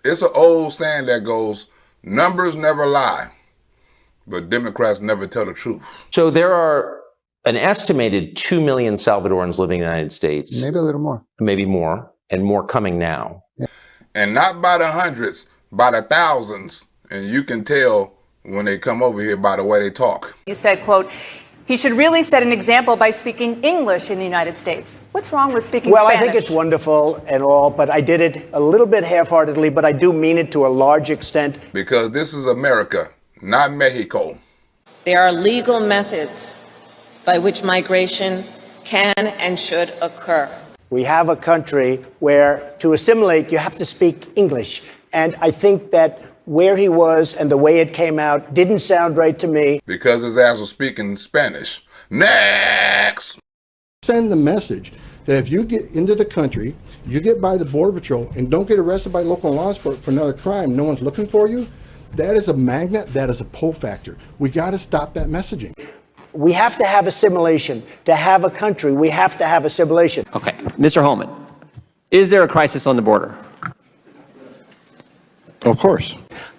It's an old saying that goes, numbers never lie, but Democrats never tell the truth. So there are an estimated 2 million Salvadorans living in the United States. Maybe a little more. Maybe more, and more coming now. Yeah. And not by the hundreds, by the thousands. And you can tell when they come over here by the way they talk. You said, quote, he should really set an example by speaking English in the United States. What's wrong with speaking Spanish? Well, I think it's wonderful and all, but I did it a little bit half-heartedly, but I do mean it to a large extent. Because this is America, not Mexico. There are legal methods by which migration can and should occur. We have a country where to assimilate, you have to speak English. And I think that where he was and the way it came out didn't sound right to me. Because his ass was speaking Spanish. Next! Send the message that if you get into the country, you get by the Border Patrol and don't get arrested by local law enforcement for another crime, no one's looking for you, that is a magnet, that is a pull factor. We got to stop that messaging. We have to have assimilation. To have a country, we have to have assimilation. Okay. Mr. Holman, is there a crisis on the border? Of course.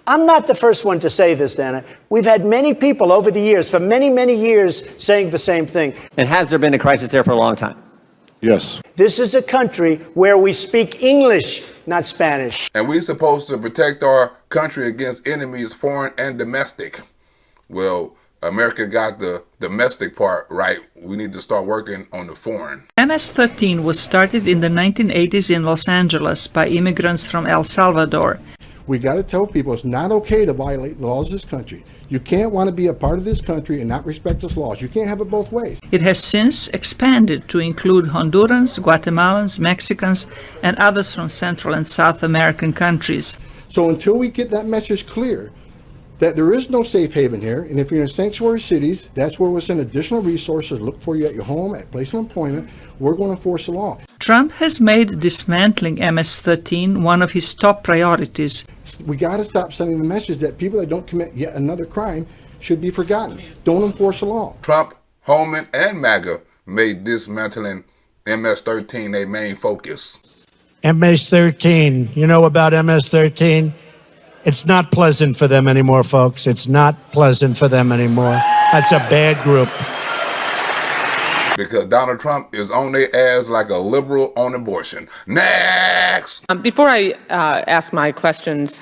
I'm not the first one to say this, Dana. We've had many people over the years, for many, many years, saying the same thing. And has there been a crisis there for a long time? Yes. This is a country where we speak English, not Spanish. And we're supposed to protect our country against enemies, foreign and domestic. Well, America got the domestic part right. We need to start working on the foreign. MS-13 was started in the 1980s in Los Angeles by immigrants from El Salvador. We got to tell people it's not okay to violate the laws of this country. You can't want to be a part of this country and not respect its laws. You can't have it both ways. It has since expanded to include Hondurans, Guatemalans, Mexicans, and others from Central and South American countries. So until we get that message clear, that there is no safe haven here, and if you're in sanctuary cities, that's where we'll send additional resources, look for you at your home, at place of employment. We're going to enforce the law. Trump has made dismantling MS-13 one of his top priorities. We got to stop sending the message that people that don't commit yet another crime should be forgotten. Don't enforce the law. Trump, Holman, and MAGA made dismantling MS-13 their main focus. MS-13, you know about MS-13? It's not pleasant for them anymore, folks. It's not pleasant for them anymore. That's a bad group. Because Donald Trump is on their ass like a liberal on abortion. Next! Before I ask my questions,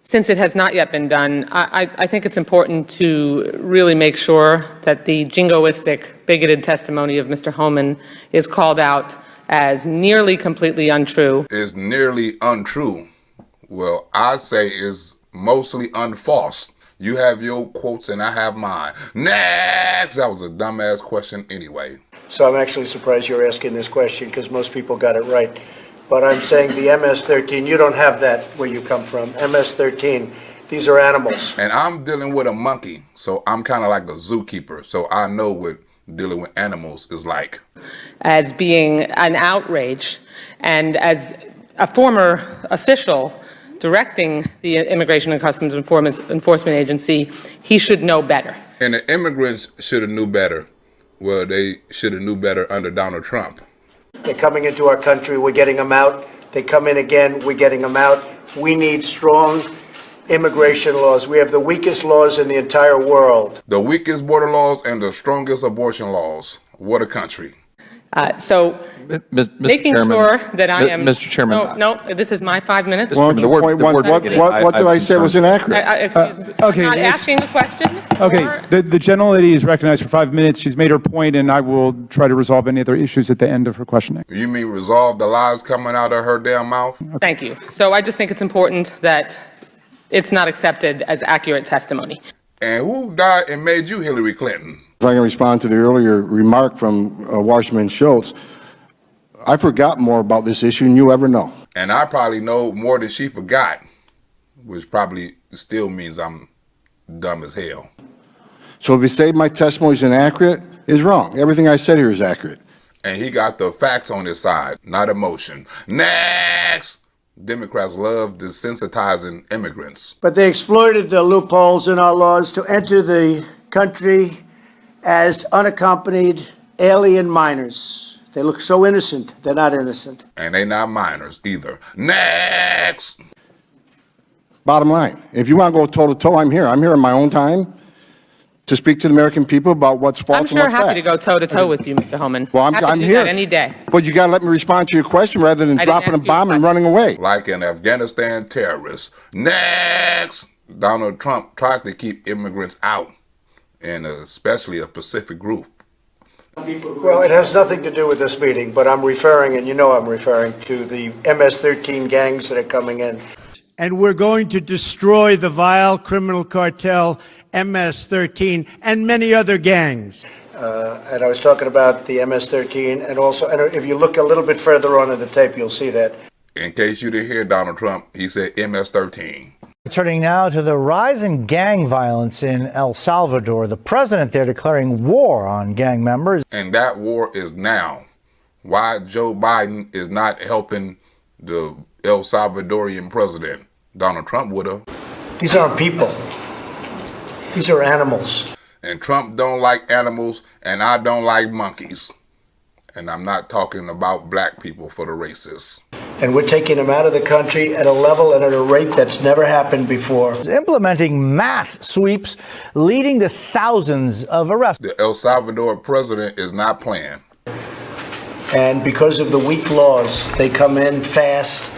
since it has not yet been done, I think it's important to really make sure that the jingoistic, bigoted testimony of Mr. Holman is called out as nearly completely untrue. It's nearly untrue. Well, I say is mostly unfalse. You have your quotes and I have mine. Next! That was a dumbass question anyway. So I'm actually surprised you're asking this question because most people got it right. But I'm saying the MS-13, you don't have that where you come from. MS-13, these are animals. And I'm dealing with a monkey, so I'm kind of like a zookeeper. So I know what dealing with animals is like. As being an outrage, and as a former official directing the Immigration and Customs Enforcement Agency, he should know better. And the immigrants should have knew better. Well, they should have knew better under Donald Trump. They're coming into our country, we're getting them out. They come in again, we're getting them out. We need strong immigration laws. We have the weakest laws in the entire world. The weakest border laws and the strongest abortion laws. What a country. So making sure that I am... Mr. Chairman. No, this is my 5 minutes. Well, what did I say was inaccurate? Excuse me. Okay, I'm not asking a question. Okay, the gentlelady is recognized for 5 minutes. She's made her point, and I will try to resolve any other issues at the end of her questioning. You mean resolve the lies coming out of her damn mouth? Okay. Thank you. So I just think it's important that it's not accepted as accurate testimony. And who died and made you Hillary Clinton? If I can respond to the earlier remark from Washington Schultz, I forgot more about this issue than you ever know. And I probably know more than she forgot, which probably still means I'm dumb as hell. So if you say my testimony is inaccurate, it's wrong. Everything I said here is accurate. And he got the facts on his side, not emotion. Next! Democrats love desensitizing immigrants. But they exploited the loopholes in our laws to enter the country as unaccompanied alien minors. They look so innocent. They're not innocent. And they not minors either. Next! Bottom line, if you want to go toe-to-toe, I'm here. I'm here in my own time to speak to the American people about what's false I'm and sure what's happy fact. to go toe-to-toe with you, Mr. Holman. Well, Happy I'm to do here. that any day. But you got to let me respond to your question rather than I didn't dropping a ask you a bomb and question. running away. Like an Afghanistan terrorist. Next! Donald Trump tried to keep immigrants out, and especially a Pacific group. Well, it has nothing to do with this meeting, but I'm referring, and you know I'm referring, to the MS-13 gangs that are coming in. And we're going to destroy the vile criminal cartel MS-13 and many other gangs. And I was talking about the MS-13, and also, and if you look a little bit further on in the tape, you'll see that. In case you didn't hear Donald Trump, he said MS-13. Turning now to the rise in gang violence in El Salvador. The president there declaring war on gang members. And that war is now. Why Joe Biden is not helping the El Salvadorian president. Donald Trump would have. These aren't people. These are animals. And Trump don't like animals, and I don't like monkeys. And I'm not talking about black people for the racists. And we're taking them out of the country at a level and at a rate that's never happened before. Implementing mass sweeps leading to thousands of arrests. The El Salvador president is not playing. And because of the weak laws, they come in fast.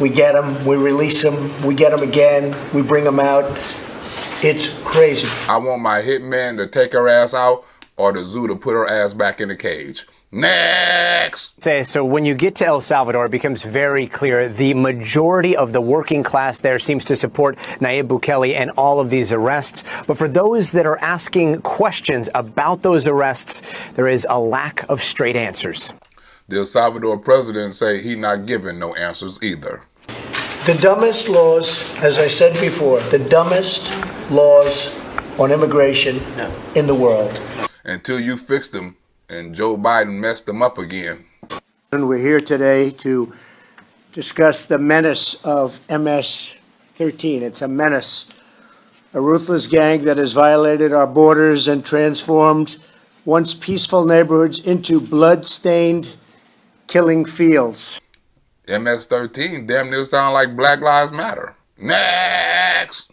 We get them, we release them, we get them again, we bring them out. It's crazy. I want my hitman to take her ass out or the zoo to put her ass back in the cage. Next! So when you get to El Salvador, it becomes very clear the majority of the working class there seems to support Nayib Bukele and all of these arrests. But for those that are asking questions about those arrests, there is a lack of straight answers. The El Salvador president say he not giving no answers either. The dumbest laws, as I said before, the dumbest laws on immigration in the world. Until you fix them, and Joe Biden messed them up again. And we're here today to discuss the menace of MS-13. It's a menace, a ruthless gang that has violated our borders and transformed once peaceful neighborhoods into blood-stained killing fields. MS-13 damn near sound like Black Lives Matter. Next!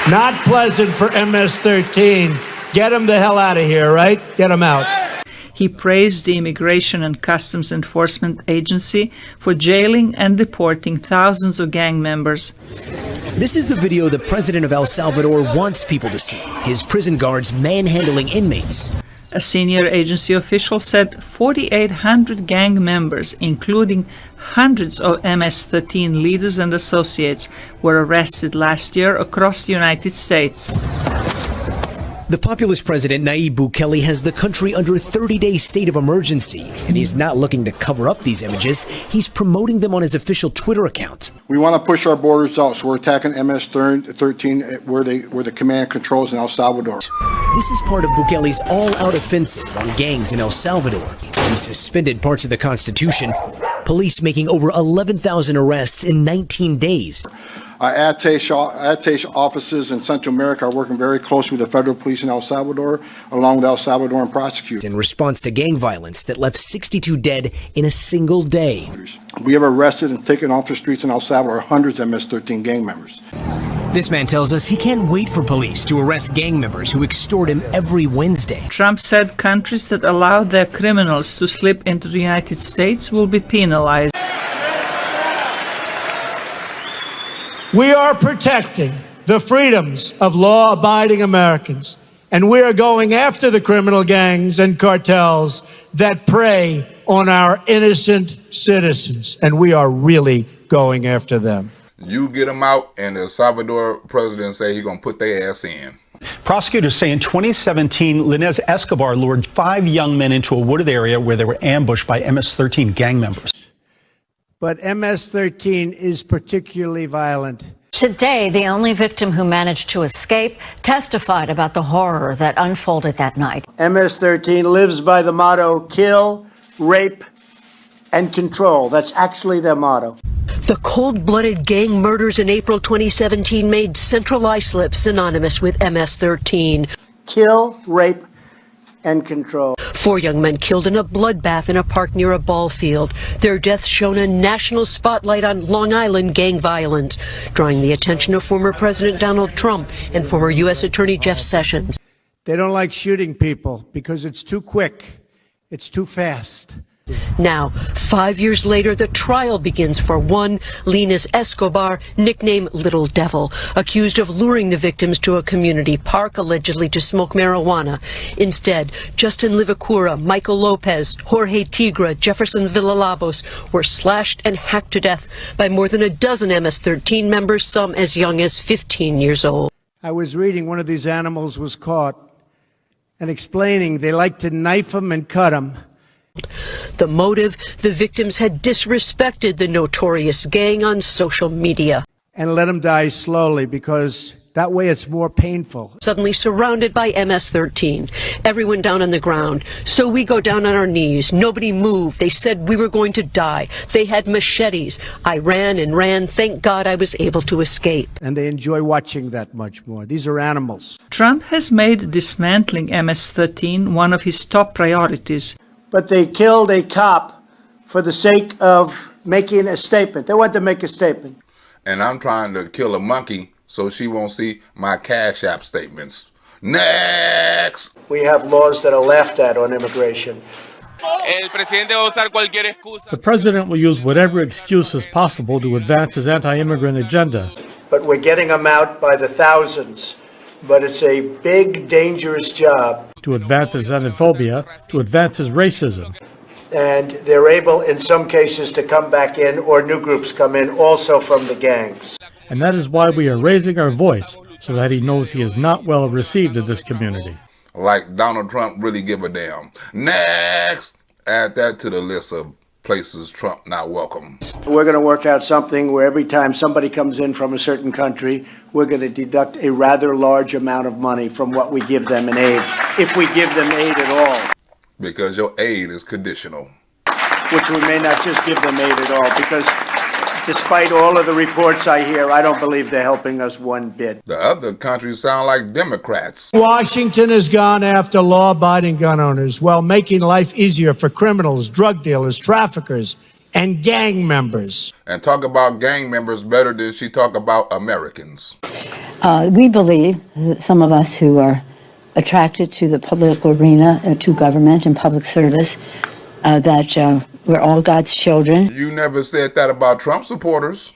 Not pleasant for MS-13. Get them the hell out of here, right? Get them out. He praised the Immigration and Customs Enforcement Agency for jailing and deporting thousands of gang members. This is the video the president of El Salvador wants people to see. His prison guards manhandling inmates. A senior agency official said 4,800 gang members, including hundreds of MS-13 leaders and associates, were arrested last year across the United States. The populist president Nayib Bukele has the country under a 30-day state of emergency, and he's not looking to cover up these images. He's promoting them on his official Twitter account. We want to push our borders out, so we're attacking MS-13 where the command controls in El Salvador. This is part of Bukele's all-out offensive on gangs in El Salvador. He suspended parts of the Constitution, police making over 11,000 arrests in 19 days. Attaché offices in Central America are working very closely with the federal police in El Salvador, along with El Salvadoran prosecutors. In response to gang violence that left 62 dead in a single day. We have arrested and taken off the streets in El Salvador hundreds of MS-13 gang members. This man tells us he can't wait for police to arrest gang members who extort him every Wednesday. Trump said countries that allow their criminals to slip into the United States will be penalized. We are protecting the freedoms of law-abiding Americans, and we are going after the criminal gangs and cartels that prey on our innocent citizens, and we are really going after them. You get them out, and the El Salvador president say he's going to put their ass in. Prosecutors say in 2017, Linez Escobar lured 5 young men into a wooded area where they were ambushed by MS-13 gang members. But MS-13 is particularly violent. Today, the only victim who managed to escape testified about the horror that unfolded that night. MS-13 lives by the motto, kill, rape, and control. That's actually their motto. The cold-blooded gang murders in April 2017 made Central Islip synonymous with MS-13. Kill, rape, and control. 4 young men killed in a bloodbath in a park near a ball field. Their deaths shone a national spotlight on Long Island gang violence, drawing the attention of former President Donald Trump and former U.S. Attorney Jeff Sessions. They don't like shooting people because it's too quick. It's too fast. Now, 5 years later, the trial begins for one Linus Escobar, nicknamed Little Devil, accused of luring the victims to a community park, allegedly to smoke marijuana. Instead, Justin Livacura, Michael Lopez, Jorge Tigra, Jefferson Villalobos were slashed and hacked to death by more than a dozen MS-13 members, some as young as 15 years old. I was reading one of these animals was caught and explaining they like to knife them and cut them. The motive, the victims had disrespected the notorious gang on social media. And let them die slowly because that way it's more painful. Suddenly surrounded by MS-13. Everyone down on the ground. So we go down on our knees. Nobody moved. They said we were going to die. They had machetes. I ran and ran. Thank God I was able to escape. And they enjoy watching that much more. These are animals. Trump has made dismantling MS-13 one of his top priorities. But they killed a cop for the sake of making a statement. They wanted to make a statement. And I'm trying to kill a monkey so she won't see my Cash App statements. Next! We have laws that are laughed at on immigration. The president will use whatever excuse is possible to advance his anti-immigrant agenda. But we're getting them out by the thousands. But it's a big, dangerous job. To advance his xenophobia, to advance his racism. And they're able, in some cases, to come back in, or new groups come in, also from the gangs. And that is why we are raising our voice, so that he knows he is not well received in this community. Like Donald Trump really give a damn. Next! Add that to the list of places Trump not welcome. We're going to work out something where every time somebody comes in from a certain country, we're going to deduct a rather large amount of money from what we give them in aid, if we give them aid at all. Because your aid is conditional. Which we may not just give them aid at all, because despite all of the reports I hear, I don't believe they're helping us one bit. The other countries sound like Democrats. Washington has gone after law-abiding gun owners while making life easier for criminals, drug dealers, traffickers, and gang members. And talk about gang members better than she talk about Americans. We believe, some of us who are attracted to the political arena, to government and public service, that we're all God's children. You never said that about Trump supporters.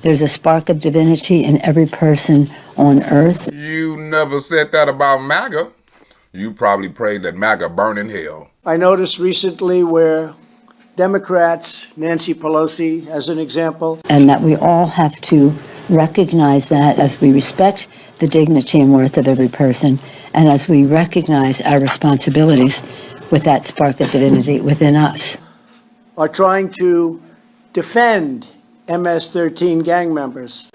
There's a spark of divinity in every person on earth. You never said that about MAGA. You probably prayed that MAGA burn in hell. I noticed recently where Democrats, Nancy Pelosi as an example. And that we all have to recognize that as we respect the dignity and worth of every person, and as we recognize our responsibilities with that spark of divinity within us. Are trying to defend MS-13 gang members.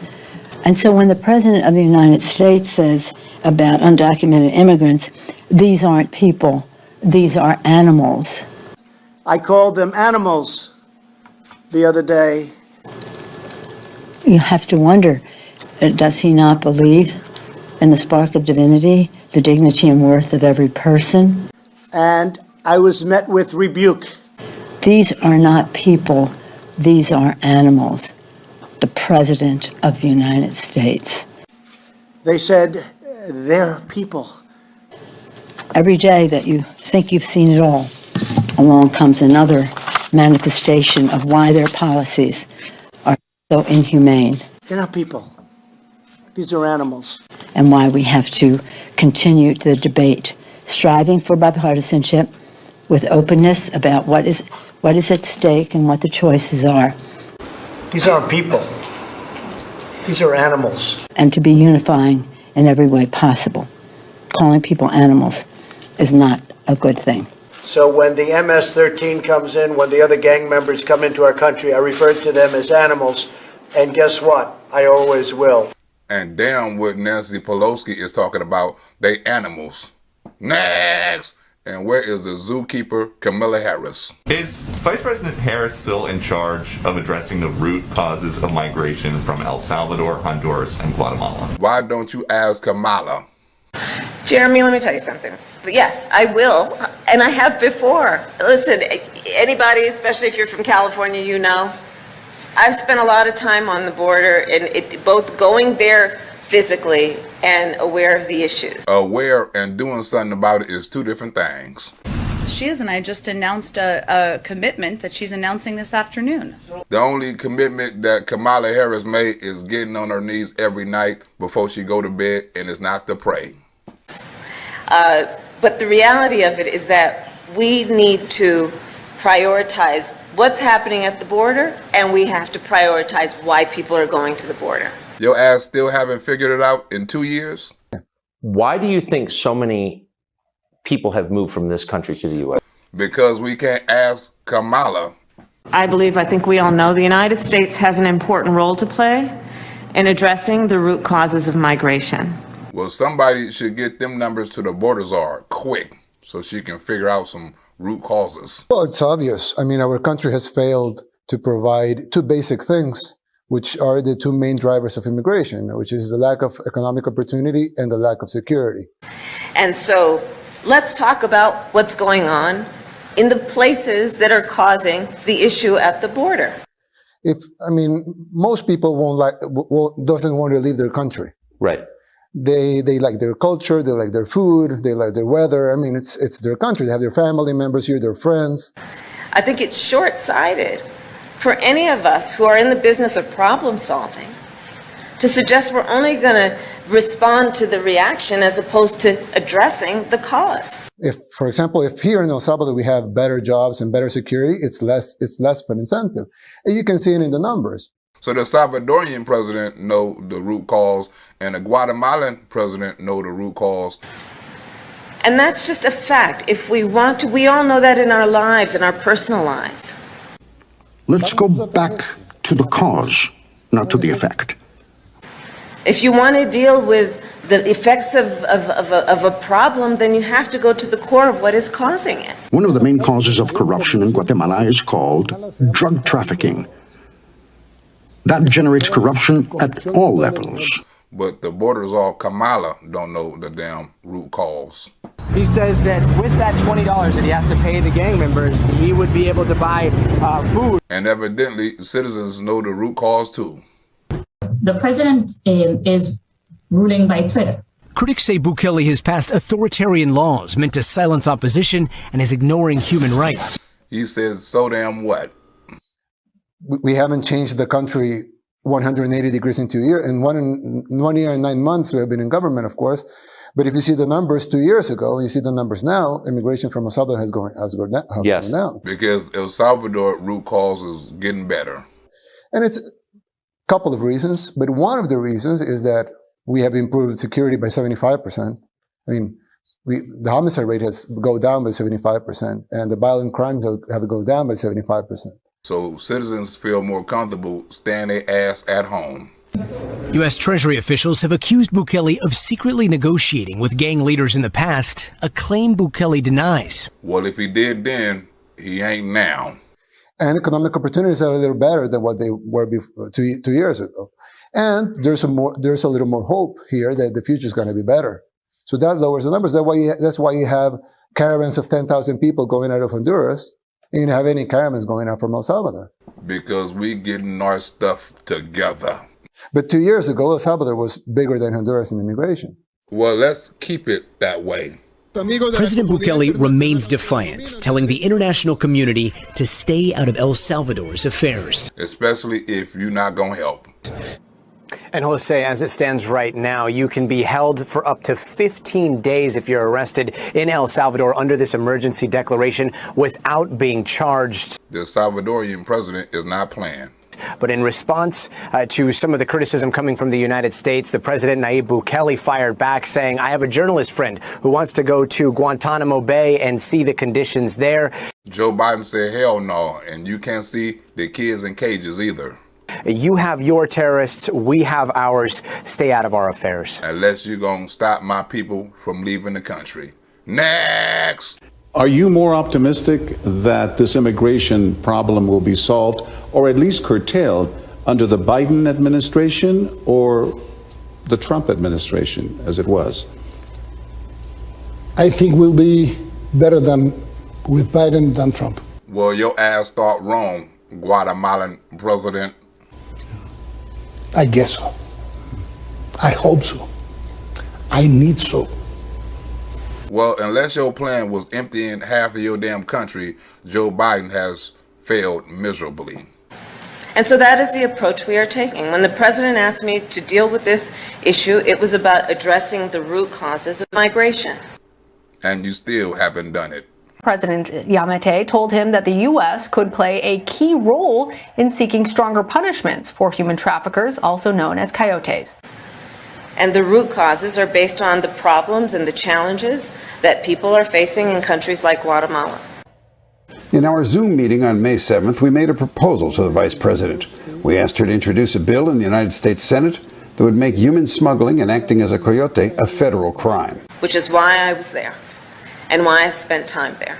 And so when the President of the United States says about undocumented immigrants, these aren't people, these are animals. I called them animals the other day. You have to wonder, does he not believe in the spark of divinity, the dignity and worth of every person? And I was met with rebuke. These are not people, these are animals. The President of the United States. They said, they're people. Every day that you think you've seen it all, along comes another manifestation of why their policies are so inhumane. They're not people. These are animals. And why we have to continue the debate, striving for bipartisanship with openness about what is at stake and what the choices are. These aren't people. These are animals. And to be unifying in every way possible. Calling people animals is not a good thing. So when the MS-13 comes in, when the other gang members come into our country, I refer to them as animals. And guess what? I always will. And damn what Nancy Pelosi is talking about, they animals. Next! And where is the zookeeper, Kamala Harris? Is Vice President Harris still in charge of addressing the root causes of migration from El Salvador, Honduras, and Guatemala? Why don't you ask Kamala? Jeremy, let me tell you something. Yes, I will, and I have before. Listen, anybody, especially if you're from California, you know, I've spent a lot of time on the border, and both going there physically and aware of the issues. Aware and doing something about it is two different things. She is, and I just announced a commitment that she's announcing this afternoon. The only commitment that Kamala Harris made is getting on her knees every night before she go to bed, and it's not to pray. But the reality of it is that we need to prioritize what's happening at the border, and we have to prioritize why people are going to the border. Your ass still haven't figured it out in 2 years? Why do you think so many people have moved from this country to the U.S.? Because we can't ask Kamala. I think we all know the United States has an important role to play in addressing the root causes of migration. Well, somebody should get them numbers to the border czar quick so she can figure out some root causes. Well, it's obvious. I mean, our country has failed to provide two basic things, which are the two main drivers of immigration, which is the lack of economic opportunity and the lack of security. And so let's talk about what's going on in the places that are causing the issue at the border. Most people doesn't want to leave their country. Right. They like their culture, they like their food, they like their weather. I mean, it's their country. They have their family members here, their friends. I think it's short-sighted for any of us who are in the business of problem solving to suggest we're only going to respond to the reaction as opposed to addressing the cause. For example, if here in El Salvador we have better jobs and better security, it's less of an incentive. And you can see it in the numbers. So the Salvadorian president know the root cause, and the Guatemalan president know the root cause. And that's just a fact. If we want to, we all know that in our lives, in our personal lives. Let's go back to the cause, not to the effect. If you want to deal with the effects of a problem, then you have to go to the core of what is causing it. One of the main causes of corruption in Guatemala is called drug trafficking. That generates corruption at all levels. But the border czar Kamala don't know the damn root cause. He says that with that $20 that he has to pay the gang members, he would be able to buy food. And evidently, citizens know the root cause too. The president is ruling by Twitter. Critics say Bukele has passed authoritarian laws meant to silence opposition and is ignoring human rights. He says, so damn what? We haven't changed the country 180 degrees in 2 years. In 1 year and 9 months, we have been in government, of course. But if you see the numbers 2 years ago, and you see the numbers now, immigration from El Salvador has gone down. Because El Salvador root cause is getting better. And it's a couple of reasons, but one of the reasons is that we have improved security by 75%. I mean, the homicide rate has gone down by 75%, and the violent crimes have gone down by 75%. So citizens feel more comfortable staying their ass at home. U.S. Treasury officials have accused Bukele of secretly negotiating with gang leaders in the past, a claim Bukele denies. Well, if he did then, he ain't now. And economic opportunities are a little better than what they were before, 2 years ago. And there's a little more hope here that the future is going to be better. So that lowers the numbers. That's why you have caravans of 10,000 people going out of Honduras. And you don't have any caravans going out from El Salvador. Because we getting our stuff together. But 2 years ago, El Salvador was bigger than Honduras in immigration. Well, let's keep it that way. President Bukele remains defiant, telling the international community to stay out of El Salvador's affairs. Especially if you're not going to help. And Jose, as it stands right now, you can be held for up to 15 days if you're arrested in El Salvador under this emergency declaration without being charged. The Salvadorian president is not playing. But in response to some of the criticism coming from the United States, the president, Nayib Bukele, fired back saying, I have a journalist friend who wants to go to Guantanamo Bay and see the conditions there. Joe Biden said, hell no, and you can't see the kids in cages either. You have your terrorists, we have ours. Stay out of our affairs. Unless you're going to stop my people from leaving the country. Next! Are you more optimistic that this immigration problem will be solved or at least curtailed under the Biden administration or the Trump administration as it was? I think will be better than with Biden than Trump. Well, your ass thought wrong, Guatemalan president. I guess so. I hope so. I need so. Well, unless your plan was emptying half of your damn country, Joe Biden has failed miserably. And so that is the approach we are taking. When the president asked me to deal with this issue, it was about addressing the root causes of migration. And you still haven't done it. President Yamete told him that the U.S. could play a key role in seeking stronger punishments for human traffickers, also known as coyotes. And the root causes are based on the problems and the challenges that people are facing in countries like Guatemala. In our Zoom meeting on May 7th, we made a proposal to the Vice President. We asked her to introduce a bill in the United States Senate that would make human smuggling and acting as a coyote a federal crime. Which is why I was there and why I've spent time there.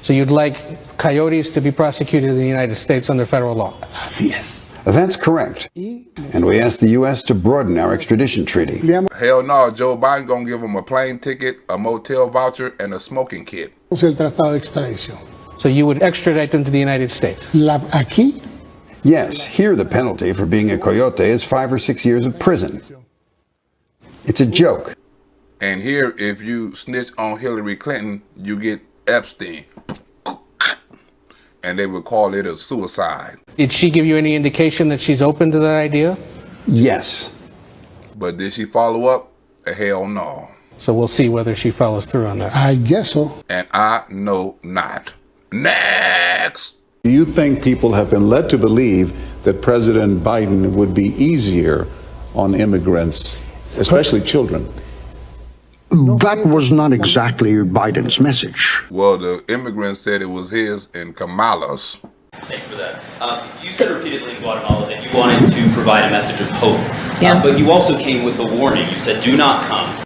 So you'd like coyotes to be prosecuted in the United States under federal law? Yes. That's correct. And we asked the U.S. to broaden our extradition treaty. Hell no, Joe Biden gonna give him a plane ticket, a motel voucher, and a smoking kit. El tratado de extradición. So you would extradite them to the United States? Aquí? Yes, here the penalty for being a coyote is 5 or 6 years of prison. It's a joke. And here, if you snitch on Hillary Clinton, you get Epstein. And they would call it a suicide. Did she give you any indication that she's open to that idea? Yes. But did she follow up? Hell no. So we'll see whether she follows through on that. I guess so. And I know not. Next! Do you think people have been led to believe that President Biden would be easier on immigrants, especially children? That was not exactly Biden's message. Well, the immigrants said it was his and Kamala's. Thank you for that. You said repeatedly in Guatemala that you wanted to provide a message of hope, but you also came with a warning. You said, do not come.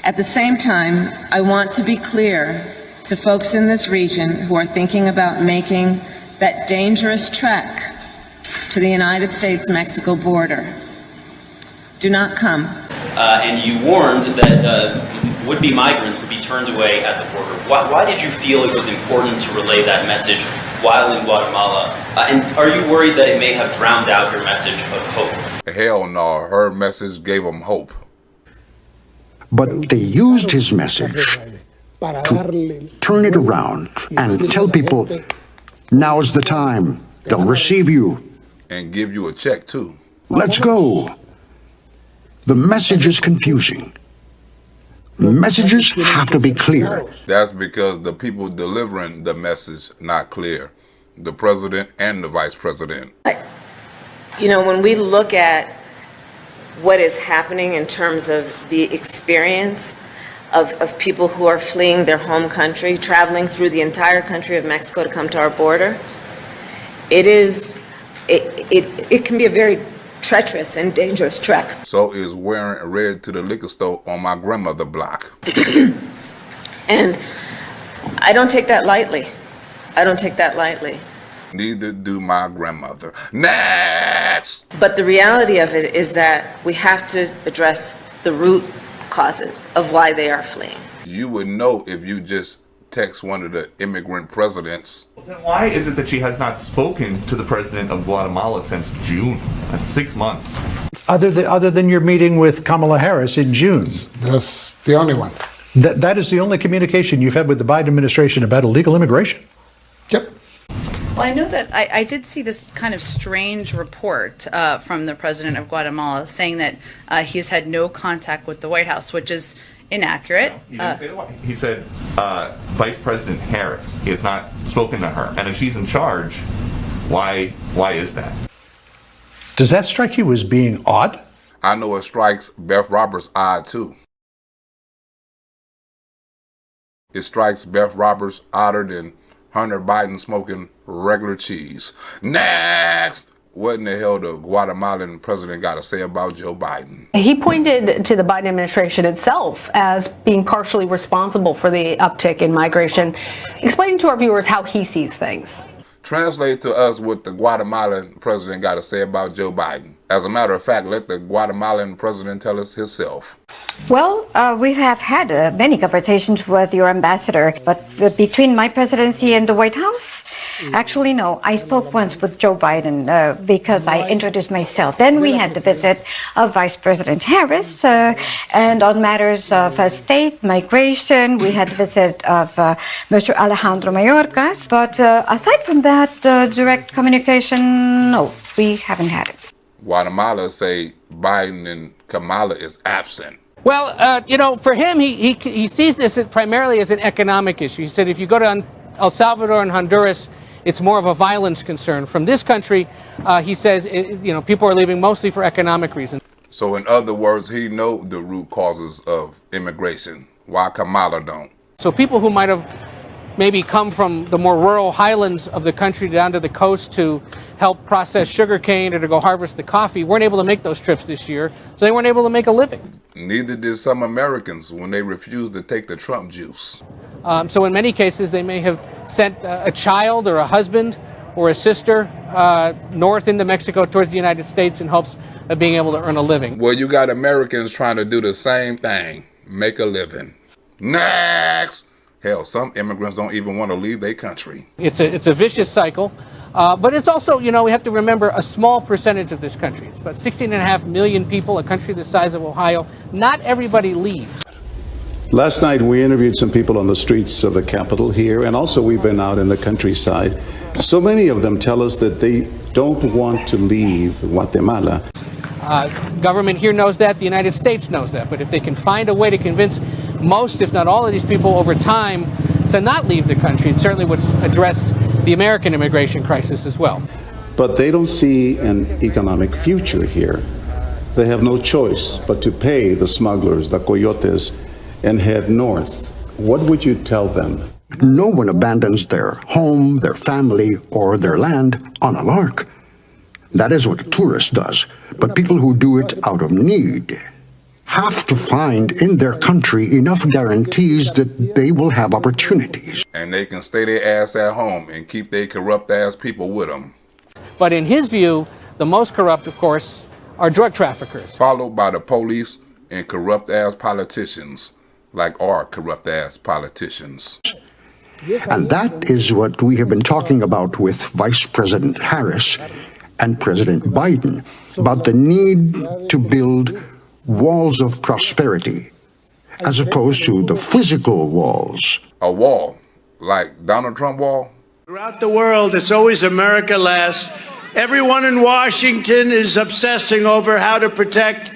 At the same time, I want to be clear to folks in this region who are thinking about making that dangerous trek to the United States-Mexico border. Do not come. And you warned that would-be migrants would be turned away at the border. Why did you feel it was important to relay that message while in Guatemala? And are you worried that it may have drowned out your message of hope? Hell no, her message gave them hope. But they used his message to turn it around and tell people, now's the time. They'll receive you. And give you a check, too. Let's go. The message is confusing. Messages have to be clear. That's because the people delivering the message not clear. The president and the vice president. You know, when we look at what is happening in terms of the experience of people who are fleeing their home country, traveling through the entire country of Mexico to come to our border, it can be a very treacherous and dangerous trek. So is wearing red to the liquor store on my grandmother block. And I don't take that lightly. I don't take that lightly. Neither do my grandmother. Next! But the reality of it is that we have to address the root causes of why they are fleeing. You would know if you just text one of the immigrant presidents. Then why is it that she has not spoken to the president of Guatemala since June? That's 6 months. Other than your meeting with Kamala Harris in June. That's the only one. That is the only communication you've had with the Biden administration about illegal immigration. Yep. Well, I know that I did see this kind of strange report from the president of Guatemala saying that he's had no contact with the White House, which is inaccurate. He didn't say the White House. He said Vice President Harris. He has not spoken to her. And if she's in charge, why is that? Does that strike you as being odd? I know it strikes Beth Roberts odd too. It strikes Beth Roberts odder than Hunter Biden smoking regular cheese. Next! What in the hell the Guatemalan president got to say about Joe Biden? He pointed to the Biden administration itself as being partially responsible for the uptick in migration, explaining to our viewers how he sees things. Translate to us what the Guatemalan president got to say about Joe Biden. As a matter of fact, let the Guatemalan president tell us himself. Well, we have had many conversations with your ambassador, but between my presidency and the White House, actually, no. I spoke once with Joe Biden because I introduced myself. Then we had the visit of Vice President Harris, and on matters of state, migration, we had the visit of Mr. Alejandro Mayorkas. But aside from that, direct communication, no, we haven't had it. Guatemala say Biden and Kamala is absent. Well, you know, for him, he sees this primarily as an economic issue. He said if you go to El Salvador and Honduras, it's more of a violence concern. From this country, he says, you know, people are leaving mostly for economic reasons. So in other words, he know the root causes of immigration, while Kamala don't. So people who might have maybe come from the more rural highlands of the country down to the coast to help process sugarcane or to go harvest the coffee weren't able to make those trips this year, so they weren't able to make a living. Neither did some Americans when they refused to take the Trump juice. So in many cases, they may have sent a child or a husband or a sister north into Mexico towards the United States in hopes of being able to earn a living. Well, you got Americans trying to do the same thing, make a living. Next! Hell, some immigrants don't even want to leave their country. It's a vicious cycle. But it's also, you know, we have to remember a small percentage of this country. It's about 16.5 million people, a country the size of Ohio. Not everybody leaves. Last night, we interviewed some people on the streets of the capital here, and also we've been out in the countryside. So many of them tell us that they don't want to leave Guatemala. Government here knows that, the United States knows that, but if they can find a way to convince most, if not all of these people over time to not leave the country, it certainly would address the American immigration crisis as well. But they don't see an economic future here. They have no choice but to pay the smugglers, the coyotes, and head north. What would you tell them? No one abandons their home, their family, or their land on a lark. That is what a tourist does. But people who do it out of need have to find in their country enough guarantees that they will have opportunities. And they can stay their ass at home and keep their corrupt ass people with them. But in his view, the most corrupt, of course, are drug traffickers. Followed by the police and corrupt ass politicians, like our corrupt ass politicians. And that is what we have been talking about with Vice President Harris and President Biden, about the need to build walls of prosperity, as opposed to the physical walls. A wall, like Donald Trump wall? Throughout the world, it's always America last. Everyone in Washington is obsessing over how to protect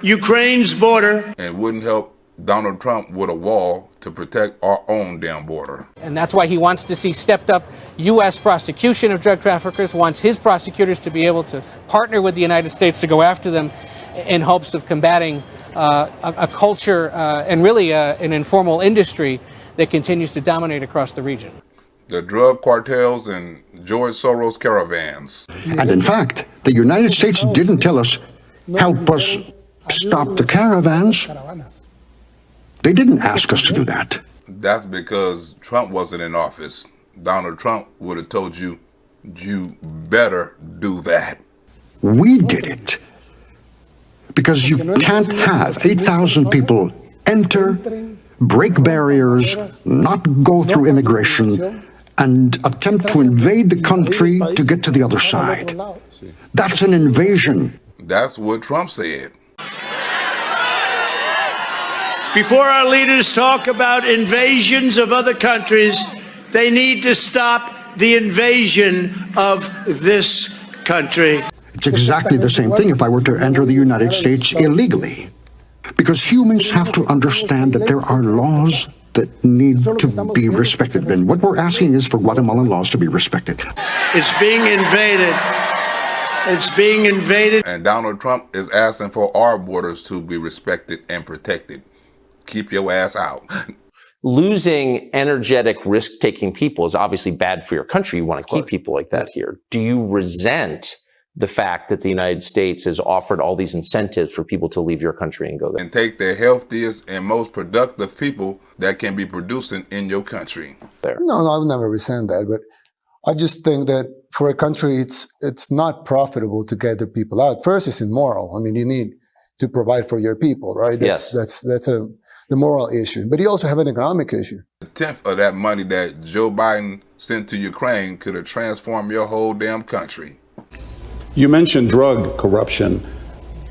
Ukraine's border. And wouldn't help Donald Trump with a wall to protect our own damn border. And that's why he wants to see stepped up U.S. prosecution of drug traffickers, wants his prosecutors to be able to partner with the United States to go after them in hopes of combating a culture and really an informal industry that continues to dominate across the region. The drug cartels and George Soros caravans. And in fact, the United States didn't tell us, help us stop the caravans. They didn't ask us to do that. That's because Trump wasn't in office. Donald Trump would have told you, you better do that. We did it. Because you can't have 8,000 people enter, break barriers, not go through immigration, and attempt to invade the country to get to the other side. That's an invasion. That's what Trump said. Before our leaders talk about invasions of other countries, they need to stop the invasion of this country. It's exactly the same thing if I were to enter the United States illegally. Because humans have to understand that there are laws that need to be respected. And what we're asking is for Guatemalan laws to be respected. It's being invaded. It's being invaded. And Donald Trump is asking for our borders to be respected and protected. Keep your ass out. Losing energetic, risk-taking people is obviously bad for your country. You want to keep people like that here. Do you resent the fact that the United States has offered all these incentives for people to leave your country and go there? And take the healthiest and most productive people that can be producing in your country. No, I would never resent that. But I just think that for a country, it's not profitable to gather people out. First, it's immoral. I mean, you to provide for your people, right? That's the moral issue. But you also have an economic issue. A tenth of that money that Joe Biden sent to Ukraine could have transformed your whole damn country. You mentioned drug corruption,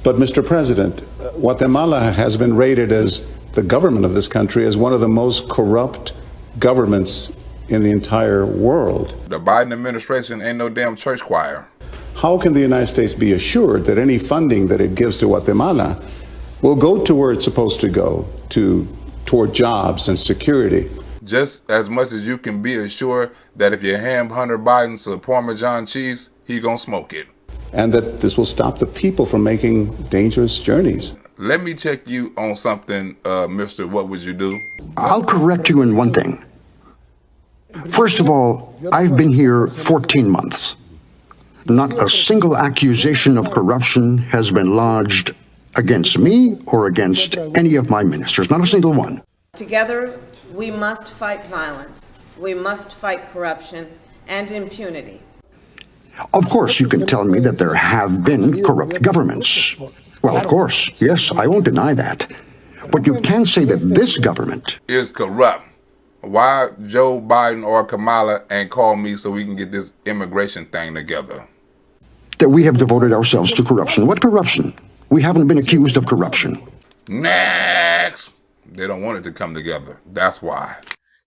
but Mr. President, Guatemala has been rated as the government of this country as one of the most corrupt governments in the entire world. The Biden administration ain't no damn church choir. How can the United States be assured that any funding that it gives to Guatemala will go to where it's supposed to go, toward jobs and security? Just as much as you can be assured that if you hand Hunter Biden some Parmesan cheese, he gonna smoke it. And that this will stop the people from making dangerous journeys. Let me check you on something, Mr. What Would You Do? I'll correct you in one thing. First of all, I've been here 14 months. Not a single accusation of corruption has been lodged against me or against any of my ministers, not a single one. Together, we must fight violence. We must fight corruption and impunity. Of course, you can tell me that there have been corrupt governments. Well, of course, yes, I won't deny that. But you can't say that this government is corrupt. Why Joe Biden or Kamala ain't called me so we can get this immigration thing together? That we have devoted ourselves to corruption. What corruption? We haven't been accused of corruption. Next! They don't want it to come together. That's why.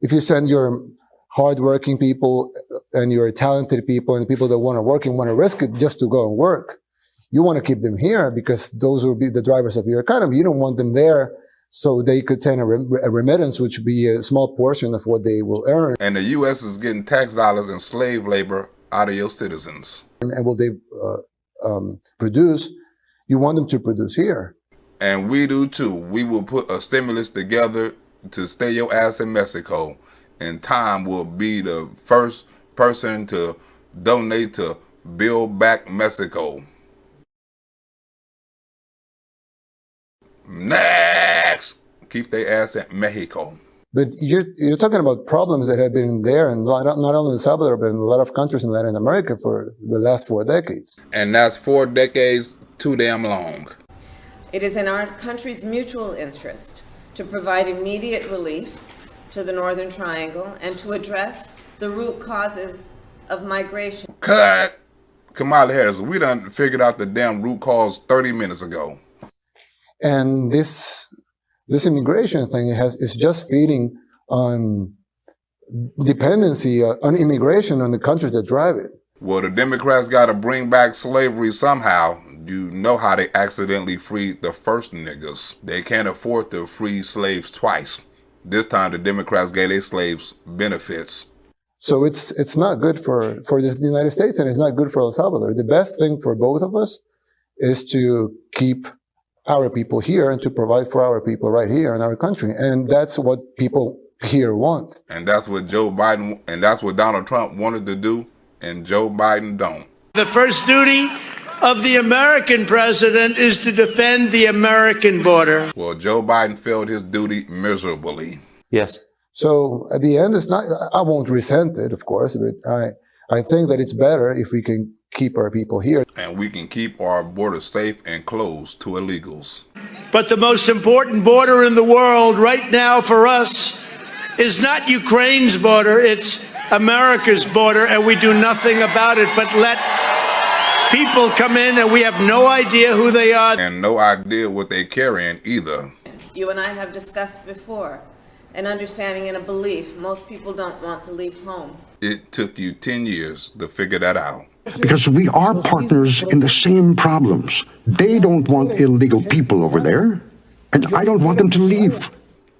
If you send your hardworking people and your talented people and people that want to work and want to risk it just to go and work, you want to keep them here because those will be the drivers of your economy. You don't want them there so they could send a remittance, which would be a small portion of what they will earn. And the U.S. is getting tax dollars and slave labor out of your citizens. And will they produce? You want them to produce here. And we do too. We will put a stimulus together to stay your ass in Mexico. And time will be the first person to donate to Build Back Mexico. Next! Keep their ass at Mexico. But you're talking about problems that have been there, and not only in El Salvador, but in a lot of countries in Latin America for the last 4 decades. And that's 4 decades too damn long. It is in our country's mutual interest to provide immediate relief to the Northern Triangle and to address the root causes of migration. Cut! Kamala Harris, we done figured out the damn root cause 30 minutes ago. And this immigration thing is just feeding on dependency on immigration on the countries that drive it. Well, the Democrats got to bring back slavery somehow. You know how they accidentally freed the first niggas. They can't afford to free slaves twice. This time the Democrats gave their slaves benefits. So it's not good for the United States, and it's not good for El Salvador. The best thing for both of us is to keep our people here and to provide for our people right here in our country. And that's what people here want. And that's what Joe Biden, and that's what Donald Trump wanted to do, and Joe Biden don't. The first duty of the American president is to defend the American border. Well, Joe Biden failed his duty miserably. Yes. So at the end, it's not, I won't resent it, of course, but I think that it's better if we can keep our people here. And we can keep our border safe and closed to illegals. But the most important border in the world right now for us is not Ukraine's border, it's America's border, and we do nothing about it but let people come in and we have no idea who they are. And no idea what they're carrying either. You and I have discussed before an understanding and a belief. Most people don't want to leave home. It took you 10 years to figure that out. Because we are partners in the same problems. They don't want illegal people over there, and I don't want them to leave.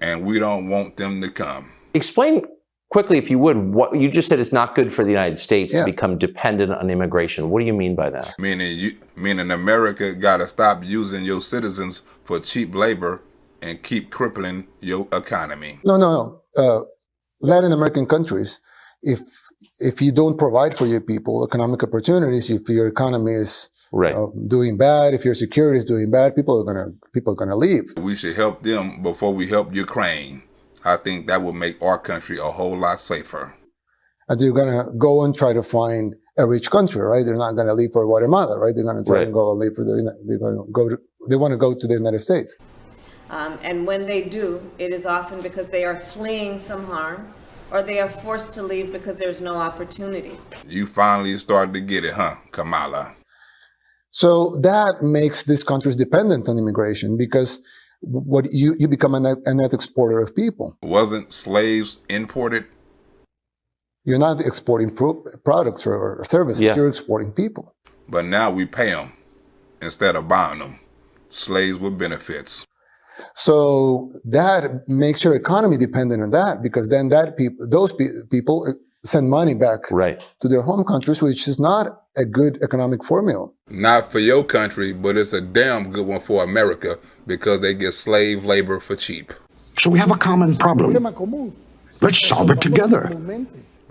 And we don't want them to come. Explain quickly, if you would, what you just said is not good for the United States to become dependent on immigration. What do you mean by that? Meaning America got to stop using your citizens for cheap labor and keep crippling your economy. No. Latin American countries, if you don't provide for your people economic opportunities, if your economy is doing bad, if your security is doing bad, people are gonna leave. We should help them before we help Ukraine. I think that will make our country a whole lot safer. And they're gonna go and try to find a rich country, right? They're not gonna leave for Guatemala, right? They're gonna try and go leave for they're gonna go they want to go to the United States. And when they do, it is often because they are fleeing some harm, or they are forced to leave because there's no opportunity. You finally started to get it, huh, Kamala? So that makes these countries dependent on immigration, because what you become a net exporter of people. Wasn't slaves imported? You're not exporting products or services, you're exporting people. But now we pay them instead of buying them. Slaves with benefits. So that makes your economy dependent on that, because then those people send money back to their home countries, which is not a good economic formula. Not for your country, but it's a damn good one for America, because they get slave labor for cheap. So we have a common problem. Let's solve it together.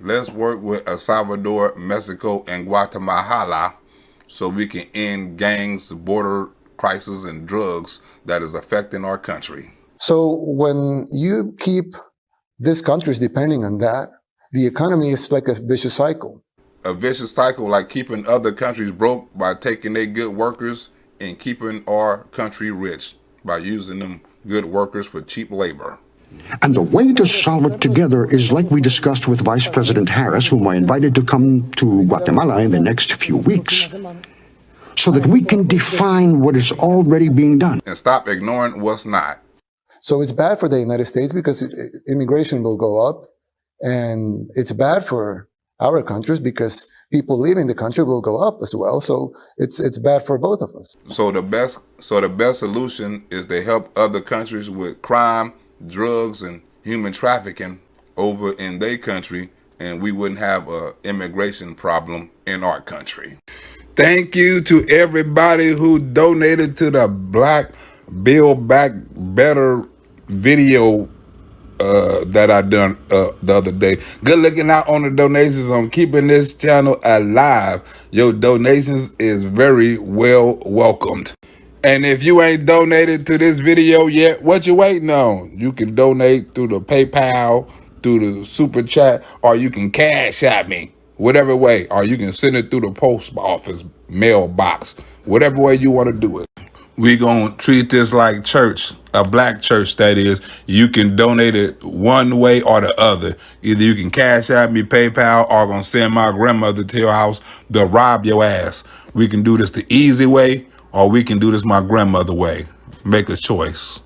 Let's work with El Salvador, Mexico, and Guatemala so we can end gangs, border crisis, and drugs that is affecting our country. So when you keep these countries depending on that, the economy is like a vicious cycle. A vicious cycle, like keeping other countries broke by taking their good workers, and keeping our country rich by using them good workers for cheap labor. And the way to solve it together is like we discussed with Vice President Harris, whom I invited to come to Guatemala in the next few weeks, so that we can define what is already being done. And stop ignoring what's not. So it's bad for the United States because immigration will go up, and it's bad for our countries because people leaving the country will go up as well. So it's bad for both of us. So the best solution is to help other countries with crime, drugs, and human trafficking over in their country, and we wouldn't have an immigration problem in our country. Thank you to everybody who donated to the Black Build Back Better video that I done the other day. Good looking out on the donations. I'm keeping this channel alive. Your donations is very well welcomed. And if you ain't donated to this video yet, what you waiting on? You can donate through the PayPal, through the Super Chat, or you can Cash at me. Whatever way, or you can send it through the post office, mailbox, whatever way you want to do it. We gonna treat this like church, a black church that is. You can donate it one way or the other. Either you can Cash at me, PayPal, or gonna send my grandmother to your house to rob your ass. We can do this the easy way, or we can do this my grandmother way. Make a choice.